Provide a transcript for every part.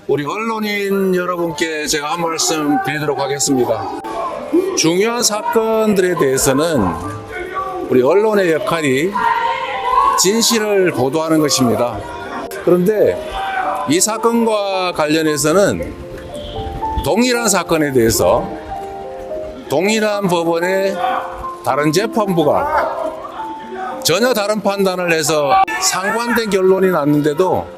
우리 언론인 여러분께 제가 한 말씀 드리도록 하겠습니다. 중요한 사건들에 대해서는 우리 언론의 역할이 진실을 보도하는 것입니다. 그런데 이 사건과 관련해서는 동일한 사건에 대해서 동일한 법원의 다른 재판부가 전혀 다른 판단을 해서 상반된 결론이 났는데도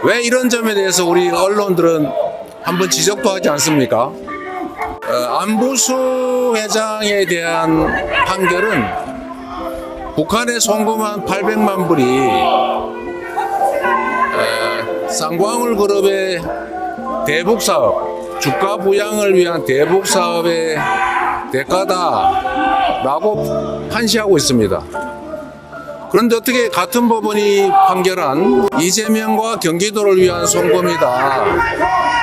왜 이런 점에 대해서 우리 언론들은 한번 지적도 하지 않습니까? 안보수 회장에 대한 판결은 북한에 송금한 800만 불이 쌍광울 그룹의 대북 사업, 주가 부양을 위한 대북 사업의 대가다라고 판시하고 있습니다. 그런데 어떻게 같은 법원이 판결한 이재명과 경기도를 위한 송금이다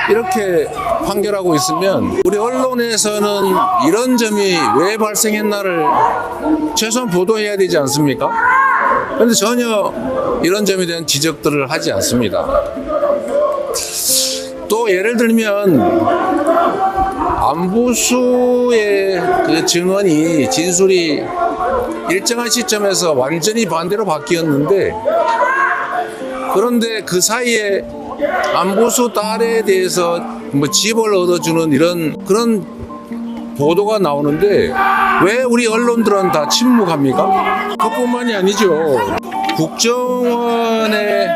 이렇게 판결하고 있으면 우리 언론에서는 이런 점이 왜 발생했나를 최소한 보도해야 되지 않습니까? 그런데 전혀 이런 점에 대한 지적들을 하지 않습니다. 또 예를 들면 안보수의 그 증언이 진술이 일정한 시점에서 완전히 반대로 바뀌었는데, 그런데 그 사이에 안보수 딸에 대해서 뭐 집을 얻어주는 이런 그런 보도가 나오는데 왜 우리 언론들은 다 침묵합니까? 그뿐만이 아니죠. 국정원의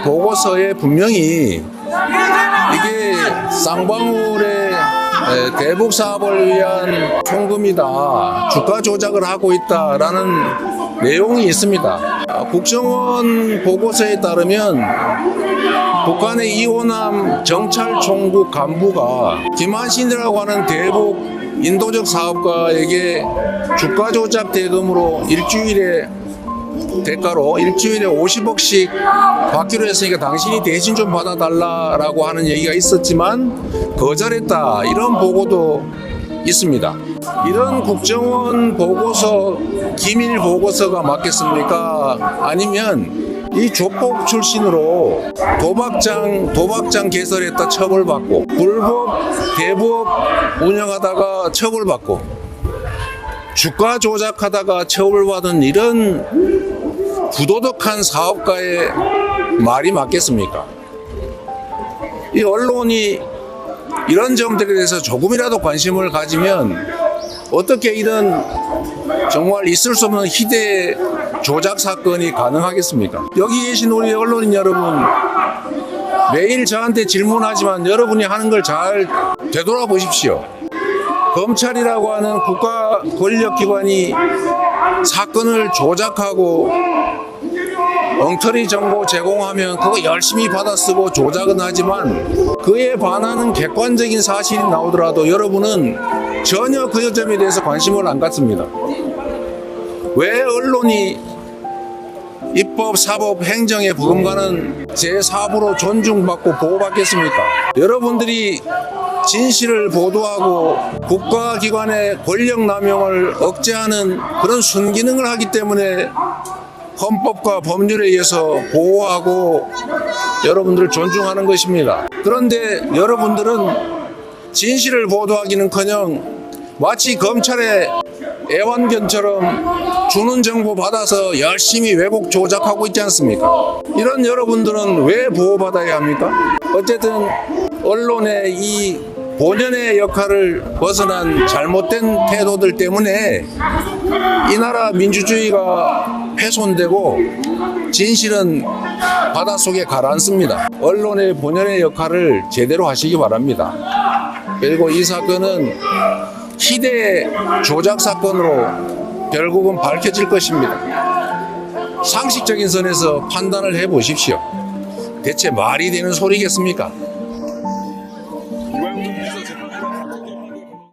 보고서에 분명히 이게 쌍방울의 대북 사업을 위한 송금이다, 주가 조작을 하고 있다라는 내용이 있습니다. 국정원 보고서에 따르면 북한의 이호남 정찰총국 간부가 김한신이라고 하는 대북 인도적 사업가에게 주가 조작 대금으로 일주일에 50억씩 받기로 했으니까 당신이 대신 좀 받아달라라고 하는 얘기가 있었지만 거절했다, 이런 보고도 있습니다. 이런 국정원 보고서, 기밀 보고서가 맞겠습니까? 아니면 이 조폭 출신으로 도박장 개설했다 처벌받고 불법 대부업 운영하다가 처벌받고 주가 조작하다가 처벌받은 이런 부도덕한 사업가의 말이 맞겠습니까? 이 언론이 이런 점들에 대해서 조금이라도 관심을 가지면 어떻게 이런 정말 있을 수 없는 희대의 조작 사건이 가능하겠습니까? 여기 계신 우리 언론인 여러분, 매일 저한테 질문하지만 여러분이 하는 걸 잘 되돌아보십시오. 검찰이라고 하는 국가 권력기관이 사건을 조작하고 엉터리 정보 제공하면 그거 열심히 받아쓰고 조작은 하지만 그에 반하는 객관적인 사실이 나오더라도 여러분은 전혀 그 점에 대해서 관심을 안 갖습니다. 왜 언론이 입법, 사법, 행정에 부름가는 제4부로 존중받고 보호받겠습니까? 여러분들이 진실을 보도하고 국가기관의 권력 남용을 억제하는 그런 순기능을 하기 때문에 헌법과 법률에 의해서 보호하고 여러분들을 존중하는 것입니다. 그런데 여러분들은 진실을 보도하기는커녕 마치 검찰의 애완견처럼 주는 정보 받아서 열심히 왜곡 조작하고 있지 않습니까? 이런 여러분들은 왜 보호받아야 합니까? 어쨌든 언론의 이 본연의 역할을 벗어난 잘못된 태도들 때문에 이 나라 민주주의가 훼손되고 진실은 바닷속에 가라앉습니다. 언론의 본연의 역할을 제대로 하시기 바랍니다. 그리고 이 사건은 희대의 조작 사건으로 결국은 밝혀질 것입니다. 상식적인 선에서 판단을 해보십시오. 대체 말이 되는 소리겠습니까?